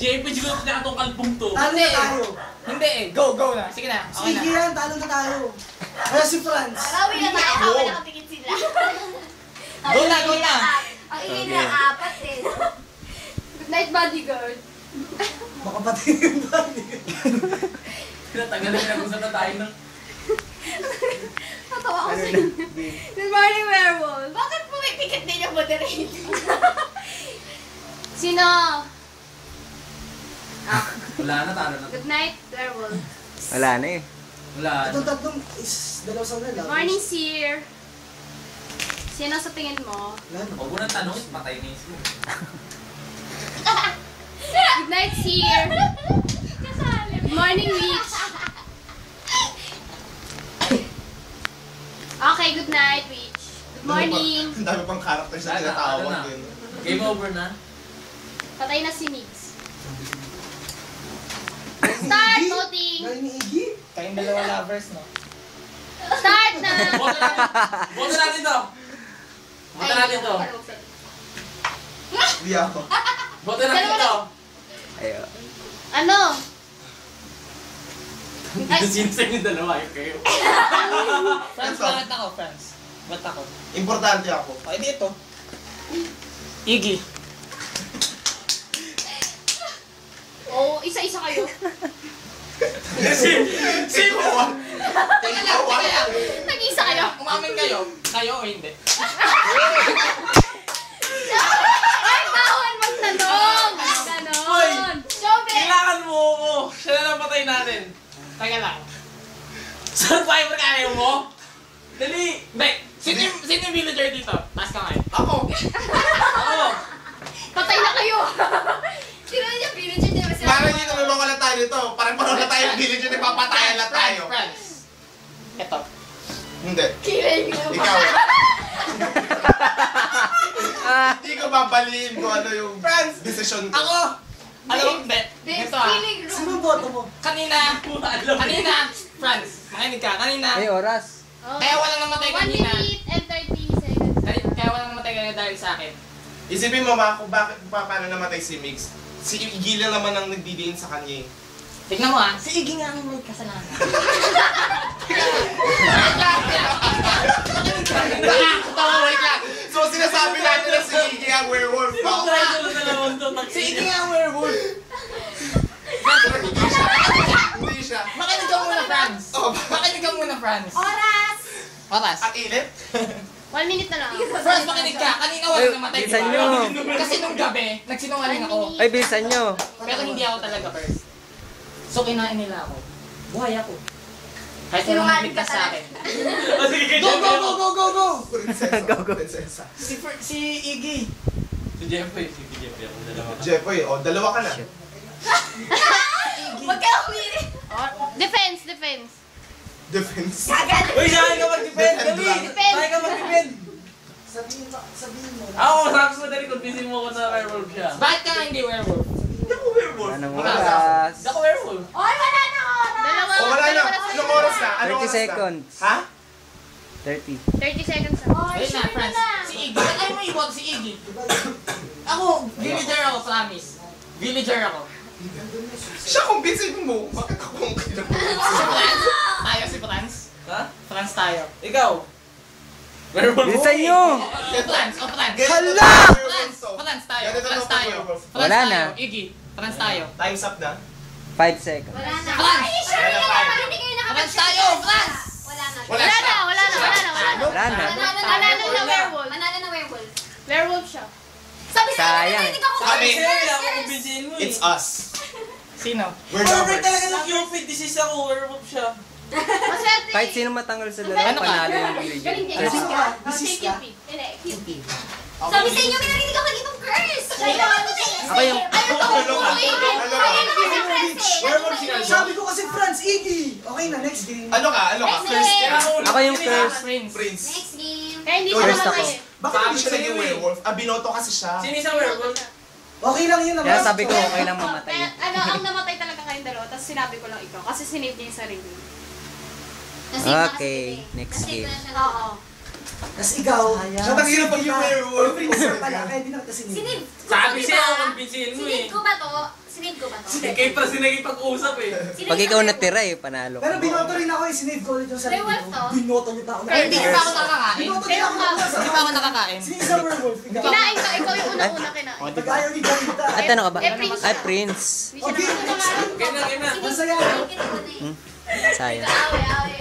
JP, siguro na itong kalbong to. Talo na tayo. Hindi eh. Go na. Sige na. Okay Sige na. yan, talo na tayo. Kaya si Franz. Arawi na tayo, habang nakatingin sila. Go na. Ang ingin na apat eh. Good night, bodyguard. Makapatingin ba? Pinatagal na pinag-usap na tayo ng... Natawa ko sa inyo. Good morning, werewolf. Bakit pumipikit din yung moderator? Sino? Wala na, talo na. Good night, werewolf. Wala na eh. Wala na. Itong tatlong is dalawa sa nila. Good morning, Seer. Sino sa tingin mo? Huwag mo nang tanongin, patay na isip. Good night, Seer. Good morning, Witch. Okay, good night, Witch. Good morning. Ang dami pang character sa tinatawag din. Game over na. Patay na si Migs. Start voting! Galing ni Iggy? Kayong dalawa lovers, no? Start na! Boto natin to! Boto natin to! Hindi ako. Boto natin to! Ayo. Ano? Sinsay yung dalawa yung kayo. Friends, bakit ako, friends? Ba't ako? Importante ako. Ay, di ito. Iggy. Oo, isa-isa kayo. Si Juan! Nag-isa kayo. Umamin kayo. Kayo o hindi? Ay, bawal magtanong! Ganon! Sobe! Kailangan mo ako! Siya na lang patay natin. Teka lang. Survivor ka ayaw mo? Dali! Sino yung villager dito? Taas ka ngayon. Ako! Ako! Patay na kayo! Sino yung villager din ba sila? Parang dito may mga tayo dito. Parang parang na tayo village na papatayan na tayo. Friends. Ito. Hindi. Kiling mo. Ikaw. Hindi ko babaliin kung ano yung decision ko. Ako! Alam mo, hindi. Ito ah. Kiling room. Sino boto mo? Kanina, Franz, makinig ka. Kanina, Ay, oras. kaya walang namatay 1 kanina. minute and 30 seconds. Kaya walang namatay kanina dahil sa akin. Isipin mo ba kung bakit paano namatay si Mix? Si Iggy lang naman ang nagdidiin sa kanya. Tignan mo ah, si Iggy nga ang may kasalanan. Nakakatawa, wait lang. So sinasabi natin na si Iggy ang werewolf. Si Iggy nga ang werewolf. Hindi siya. Makinig ka muna, Franz. Makinig ka muna, Franz. Oras! Oras. Ang init? 1 minute na lang. Franz, makinig ka. Kanina walang namatay, di bilisan ba? nyo. Kasi nung gabi, nagsinungaling ako. Ay, bilisan nyo. Pero hindi ako talaga first. So kinain nila ako. Buhay ako. Kahit walang Sinungaling ligtas ka sa talaga. akin. O sige, Go, go, go, go, go, go! Prinsesa. Go, go. Prinsesa. Si Iggy. Si Jeffrey, ako dalawa ka. Jeffoy, dalawa ka na. Huwag ka umirit. Defense, defense. Defense. Uy, saan ka mag-defend? Defend Dali! lang. Saan ka mag-defend? Sabihin mo. Ako, sabi mo dali, convincein mo ako sa werewolf siya. Bakit ka nga hindi werewolf? Hindi ako werewolf. Wala nang Ikaw. oras. Hindi ako werewolf. Oy, wala na oras! Dalawa, O wala na. dalawa sila. Anong oras na? Anong 30 oras na? seconds. Ha? 30. 30 seconds na. Oy, Ayun na, sure Franz. na. Si Iggy. Ba't ayaw mo iwag si Iggy? Ako, villager ako, promise. Villager ako. Siya, kumbinsin mo. Bakit ako ang Si Franz? Tayo si Franz? Ha? Franz tayo. Ikaw? Werewolf mo? Bilisan nyo! O Franz, o Franz. Hala! Franz tayo. Ganito Franz na tayo. werewolf. Franz Wala tayo. na. Iggy. Franz tayo. Time's up na. 5 seconds. Wala na. Franz! Ay, sure Wala na pa. naman. Hindi kayo Franz tayo! Franz! Wala na. Wala Wala siya. na, wala na, wala na, wala na. Wala na. Manalo na werewolf. Manalo na werewolf. Werewolf siya. Sabi sa Sayang. akin, narinig ako. Sabi. Kasi hindi ako kumbincein mo eh. It's us. Sino? We're Over talaga lovers. ng Cupid, disease ako, werewolf siya. Maswerte. Kahit sino matanggal sa dalawa, panalo yung villager. Galing din. 30 Bisis ka? Bisis ka? Hindi, Cupid. Sabi sa inyo, may narinig ako ditong curse. Kaya Ako yung... ayaw ko umuwi. Kaya naman si Franz eh. Werewolf siya. Sabi ko kasi Franz, Iggy. Okay na, next game. Ano ka? Ano ka? Next First game. game. Ako yung curse. Prince. Prince. Next game. Kaya hindi First siya ako. namatay. Bakit hindi siya Sabi naging sa'yo eh. werewolf? Binoto kasi siya. Sino isang werewolf? Okay lang yun naman. Kaya sabi ko, okay lang mamatay. Kaya, ano, ang namatay talaga kayong dalawa, tapos sinabi ko lang ikaw, kasi sinave niya yung sarili. Okay, next game. Oo. Tapos ikaw, Siya tagino pag yung werewolf. Prince ka pala, kaya di na kita sinip. Sinib. Sabi siya ako kumbinsihin mo eh. Sinib ko ba to? Sinave ko ba to? Kayo pa sila ipag-usap eh. Pag ikaw natira eh, panalo Pero ka. binoto rin ako eh. Sinave ko ulit yung sarili Werewolf ko. to? Binoto niyo pa ako. Pero hindi pa ako nakakain. Binoto niyo ako. Hindi pa ako nakakain. Sige sa werewolf. Ikaw. Kinain ka, ikaw yung unang-una kinain. Pag ayaw ni Ganita. At ano ka ba? Prince. Ay, Prince. Hindi siya naman next game. Kaya na. Masaya. Sayang. Awe.